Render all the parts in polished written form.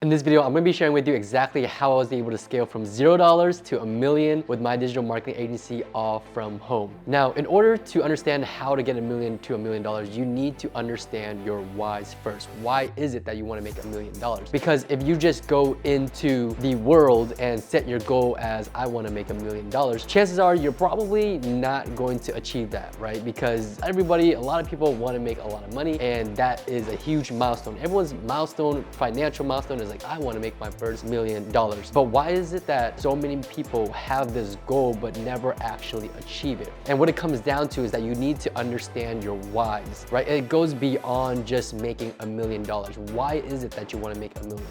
In this video, I'm going to be sharing with you exactly how I was able to scale from $0 to $1 million with my digital marketing agency all from home. Now, in order to understand how to get $1 million to $1 million, you need to understand your whys first. Why is it that you want to make $1 million? Because if you just go into the world and set your goal as I want to make $1 million, chances are you're probably not going to achieve that, right? Because a lot of people want to make a lot of money, and that is a huge milestone. Everyone's milestone, financial milestone is like, I want to make my first $1 million. But why is it that so many people have this goal but never actually achieve it? And what it comes down to is that you need to understand your whys, right? It goes beyond just making $1 million. Why is it that you want to make $1 million?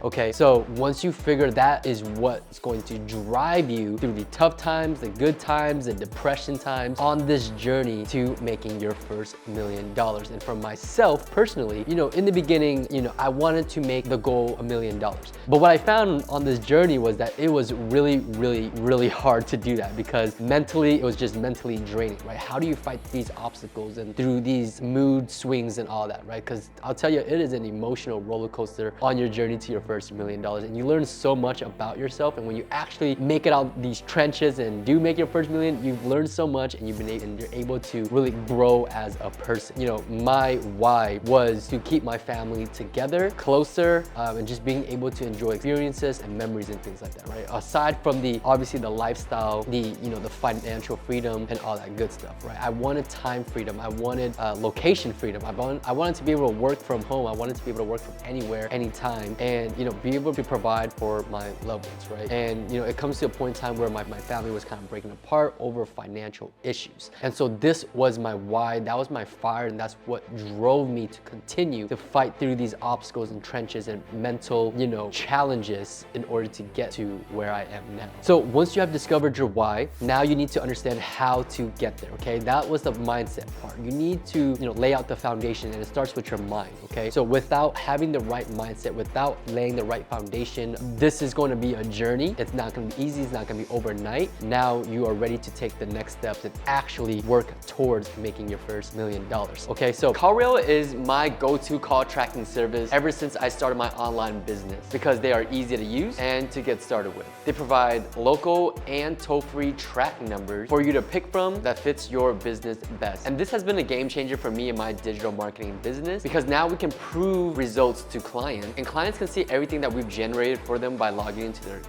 Okay, so once you figure that is what's going to drive you through the tough times, the good times, the depression times on this journey to making your first $1 million. And for myself personally, in the beginning, I wanted to make the goal $1 million. But what I found on this journey was that it was really, really, really hard to do that because mentally, it was just mentally draining, right? How do you fight these obstacles and through these mood swings and all that, right? Because I'll tell you, it is an emotional roller coaster on your journey to your first $1 million. And you learn so much about yourself. And when you actually make it out these trenches and do make your first $1 million, you've learned so much and you're able to really grow as a person. My why was to keep my family together, closer, and just being able to enjoy experiences and memories and things like that, right? Aside from obviously the lifestyle, the financial freedom and all that good stuff, right? I wanted time freedom. I wanted location freedom. I wanted to be able to work from home. I wanted to be able to work from anywhere, anytime, and be able to provide for my loved ones, right? And it comes to a point in time where my family was kind of breaking apart over financial issues. And so this was my why, that was my fire, and that's what drove me to continue to fight through these obstacles and trenches and mental, challenges in order to get to where I am now. So once you have discovered your why, now you need to understand how to get there, okay? That was the mindset part. You need to, lay out the foundation, and it starts with your mind, okay? So without having the right mindset, without laying the right foundation, this is going to be a journey. It's not going to be easy. It's not going to be overnight. Now you are ready to take the next steps and actually work towards making your first $1 million. Okay, so CallRail is my go-to call tracking service ever since I started my online business because they are easy to use and to get started with. They provide local and toll-free tracking numbers for you to pick from that fits your business best. And this has been a game changer for me in my digital marketing business because now we can prove results to clients, and clients can see everything that we've generated for them by logging into their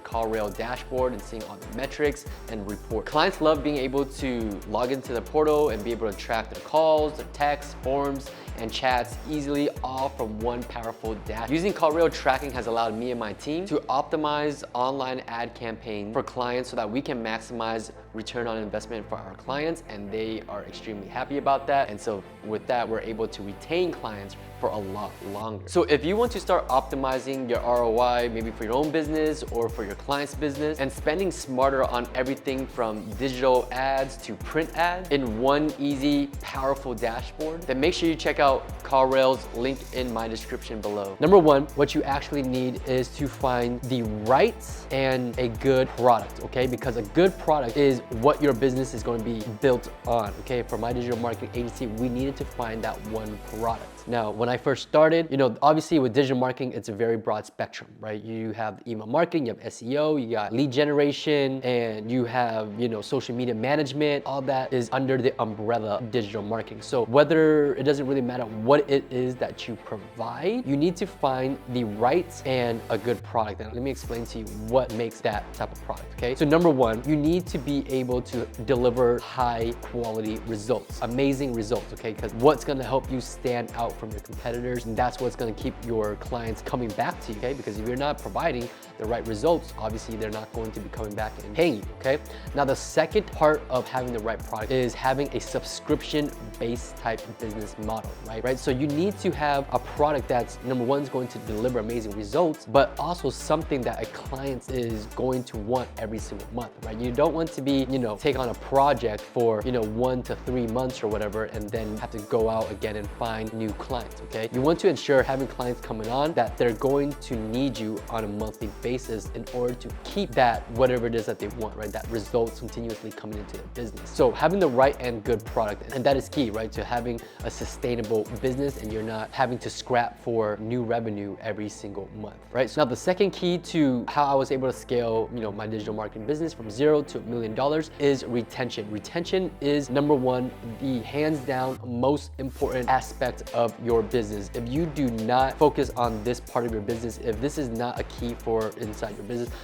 CallRail dashboard and seeing all the metrics and report. Clients love being able to log into the portal and be able to track their calls, their texts, forms, and chats easily, all from one powerful dashboard. Using CallRail tracking has allowed me and my team to optimize online ad campaigns for clients so that we can maximize return on investment for our clients, and they are extremely happy about that. And so with that, we're able to retain clients for a lot longer. So if you want to start optimizing your ROI, maybe for your own business or for your client's business, and spending smarter on everything from digital ads to print ads in one easy, powerful dashboard, then make sure you check out CallRail's link in my description below. Number one, what you actually need is to find the right and a good product, okay? Because a good product is what your business is going to be built on, okay? For my digital marketing agency, we needed to find that one product. Now, when I first started, obviously with digital marketing, it's a very broad spectrum, right? You have email marketing, you have SEO, you got lead generation, and you have, social media management. All that is under the umbrella of digital marketing. So it doesn't really matter what it is that you provide, you need to find the right and a good product. And let me explain to you what makes that type of product, okay? So number one, you need to be able to deliver high quality results, amazing results, okay? Because what's gonna help you stand out from your competitors, and that's what's going to keep your clients coming back to you, okay? Because if you're not providing the right results, obviously they're not going to be coming back and paying you, okay? Now, the second part of having the right product is having a subscription-based type business model, right? So you need to have a product that's, number one, is going to deliver amazing results, but also something that a client is going to want every single month, right? You don't want to be, take on a project for, 1 to 3 months or whatever, and then have to go out again and find new clients, okay? You want to ensure having clients coming on that they're going to need you on a monthly basis in order to keep that whatever it is that they want, right? That results continuously coming into their business. So having the right and good product, and that is key, right? To having a sustainable business, and you're not having to scrap for new revenue every single month, right? So now the second key to how I was able to scale, my digital marketing business from $0 to $1 million is retention. Retention is number one, the hands down most important aspect of your business. If you do not focus on this part of your business, if this is not a key for inside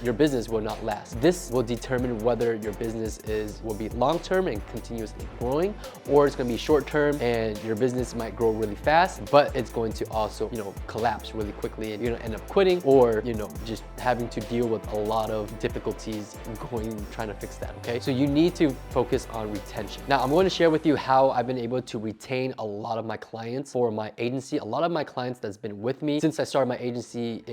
your business will not last. This will determine whether your business will be long-term and continuously growing, or it's gonna be short-term and your business might grow really fast, but it's going to also, collapse really quickly, and you're gonna end up quitting, or, just having to deal with a lot of difficulties trying to fix that, okay? So you need to focus on retention. Now, I'm going to share with you how I've been able to retain a lot of my clients for my agency. A lot of my clients that's been with me since I started my agency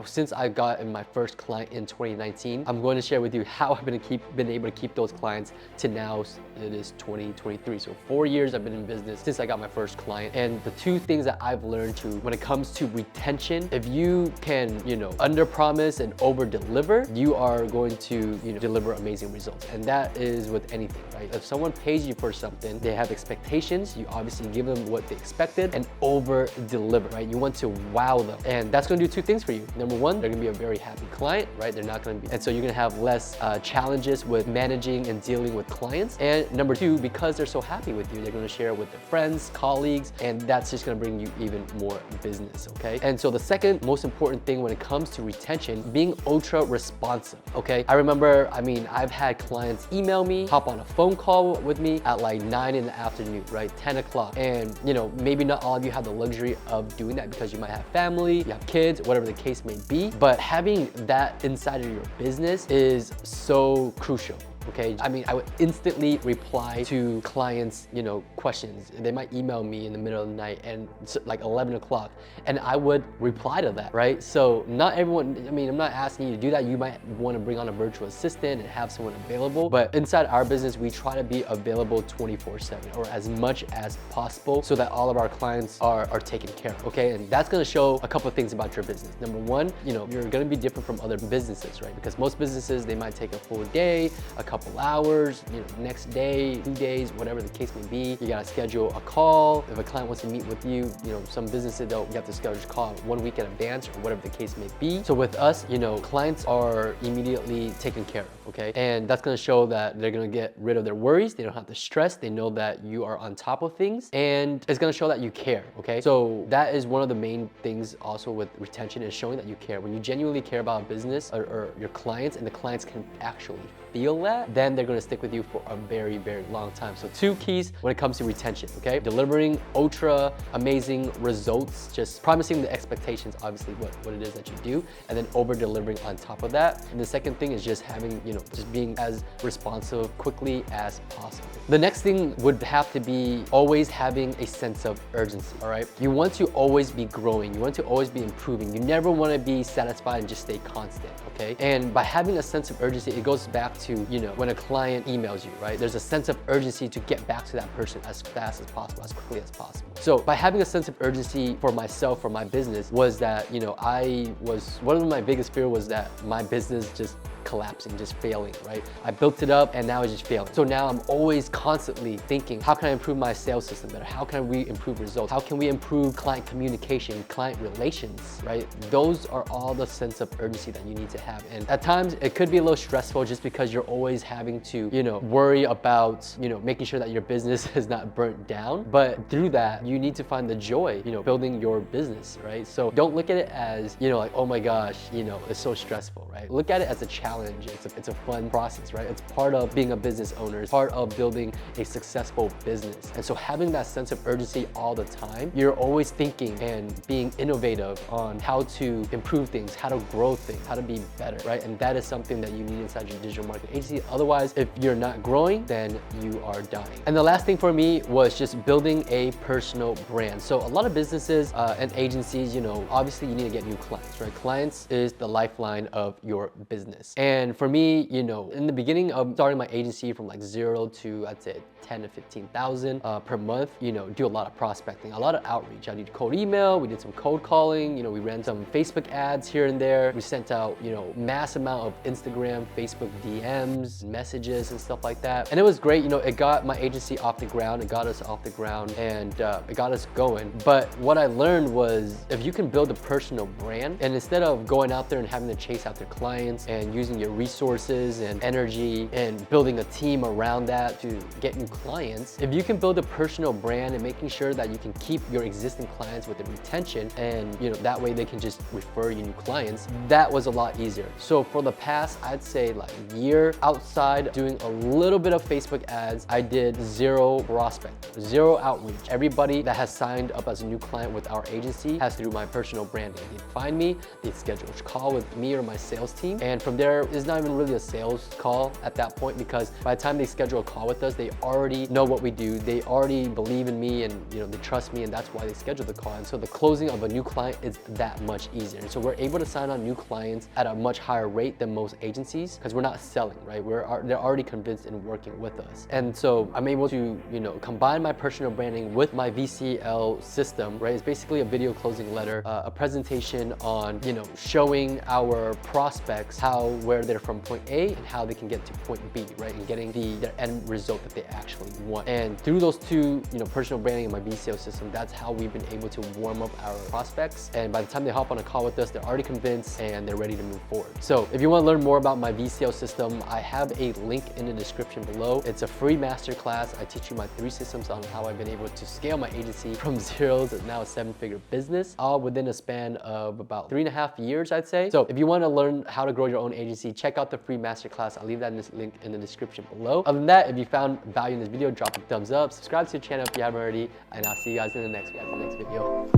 since I got in my first client in 2019. I'm going to share with you how I've been able to keep those clients to now. It is 2023. So 4 years I've been in business since I got my first client. And the two things that I've learned when it comes to retention, if you can, under promise and over deliver, you are going to, deliver amazing results. And that is with anything, right? If someone pays you for something, they have expectations, you obviously give them what they expected and over deliver, right? You want to wow them. And that's going to do two things for you. Number one, they're going to be a very happy client, right? They're not going to be, and so you're going to have less challenges with managing and dealing with clients. And number two, because they're so happy with you, they're going to share it with their friends, colleagues, and that's just going to bring you even more business, okay? And so the second most important thing when it comes to retention, being ultra responsive, okay? I remember, I've had clients email me, hop on a phone call with me at like 9 in the afternoon, right? 10 o'clock. And, maybe not all of you have the luxury of doing that because you might have family, you have kids, whatever the case may be. But having that inside of your business is so crucial. Okay, I would instantly reply to clients, questions. They might email me in the middle of the night and it's like 11 o'clock, and I would reply to that, right? So not everyone, I'm not asking you to do that. You might want to bring on a virtual assistant and have someone available, but inside our business, we try to be available 24/7 or as much as possible so that all of our clients are taken care of, okay? And that's gonna show a couple of things about your business. Number one, you're gonna be different from other businesses, right? Because most businesses, they might take a full day, a couple hours, next day, 2 days, whatever the case may be. You gotta schedule a call. If a client wants to meet with you, some businesses, you have to schedule a call 1 week in advance or whatever the case may be. So with us, clients are immediately taken care of, okay? And that's gonna show that they're gonna get rid of their worries. They don't have to stress. They know that you are on top of things, and it's gonna show that you care, okay? So that is one of the main things also with retention, is showing that you care. When you genuinely care about a business or your clients, and the clients can actually feel that, then they're gonna stick with you for a very, very long time. So 2 keys when it comes to retention, okay? Delivering ultra amazing results, just promising the expectations, obviously what it is that you do, and then over delivering on top of that. And the second thing is just having, just being as responsive quickly as possible. The next thing would have to be always having a sense of urgency, all right? You want to always be growing. You want to always be improving. You never wanna be satisfied and just stay constant, okay? And by having a sense of urgency, it goes back to, when a client emails you, right? There's a sense of urgency to get back to that person as fast as possible, as quickly as possible. So by having a sense of urgency for myself, for my business, was that, one of my biggest fear was that my business just collapsing, just failing, right? I built it up and now it's just failing. So now I'm always constantly thinking, how can I improve my sales system better? How can we improve results? How can we improve client communication, client relations, right? Those are all the sense of urgency that you need to have. And at times it could be a little stressful just because you're always having to, worry about, making sure that your business is not burnt down. But through that, you need to find the joy, building your business, right? So don't look at it as, like, oh my gosh, it's so stressful, right? Look at it as a challenge. It's a fun process, right? It's part of being a business owner. It's part of building a successful business. And so having that sense of urgency all the time, you're always thinking and being innovative on how to improve things, how to grow things, how to be better, right? And that is something that you need inside your digital marketing agency. Otherwise, if you're not growing, then you are dying. And the last thing for me was just building a personal brand. So a lot of businesses and agencies, obviously you need to get new clients, right? Clients is the lifeline of your business. And for me, you know, in the beginning of starting my agency from like 0 to, I'd say 10 to 15,000 per month, you know, do a lot of prospecting, a lot of outreach. I did cold email, we did some cold calling, you know, we ran some Facebook ads here and there. We sent out, you know, mass amount of Instagram, Facebook DMs, messages and stuff like that. And it was great, you know, it got my agency off the ground, it got us off the ground, and it got us going. But what I learned was if you can build a personal brand, and instead of going out there and having to chase after clients and using your resources and energy and building a team around that to get new clients, if you can build a personal brand and making sure that you can keep your existing clients with the retention, and you know, that way they can just refer you new clients, that was a lot easier. So for the past, I'd say like year, outside doing a little bit of Facebook ads, I did zero prospect, zero outreach. Everybody that has signed up as a new client with our agency has through my personal branding. They'd find me, they'd schedule a call with me or my sales team, and from there, it's not even really a sales call at that point, because by the time they schedule a call with us, they already know what we do, they already believe in me, and you know, they trust me, and that's why they schedule the call. And so the closing of a new client is that much easier. And so we're able to sign on new clients at a much higher rate than most agencies, because we're not selling, right? They're already convinced in working with us. And so I'm able to, you know, combine my personal branding with my VCL system, right? It's basically a video closing letter, a presentation on, you know, showing our prospects where they're from point A and how they can get to point B, right? And getting their end result that they actually want. And through those two, you know, personal branding and my VCL system, that's how we've been able to warm up our prospects. And by the time they hop on a call with us, they're already convinced and they're ready to move forward. So if you want to learn more about my VCL system, I have a link in the description below. It's a free masterclass. I teach you my 3 systems on how I've been able to scale my agency from 0 to now a 7-figure business, all within a span of about 3.5 years, I'd say. So if you want to learn how to grow your own agency, check out the free masterclass. I'll leave that link in the description below. Other than that, if you found value in this video, drop a thumbs up, subscribe to the channel if you haven't already, and I'll see you guys in the next video.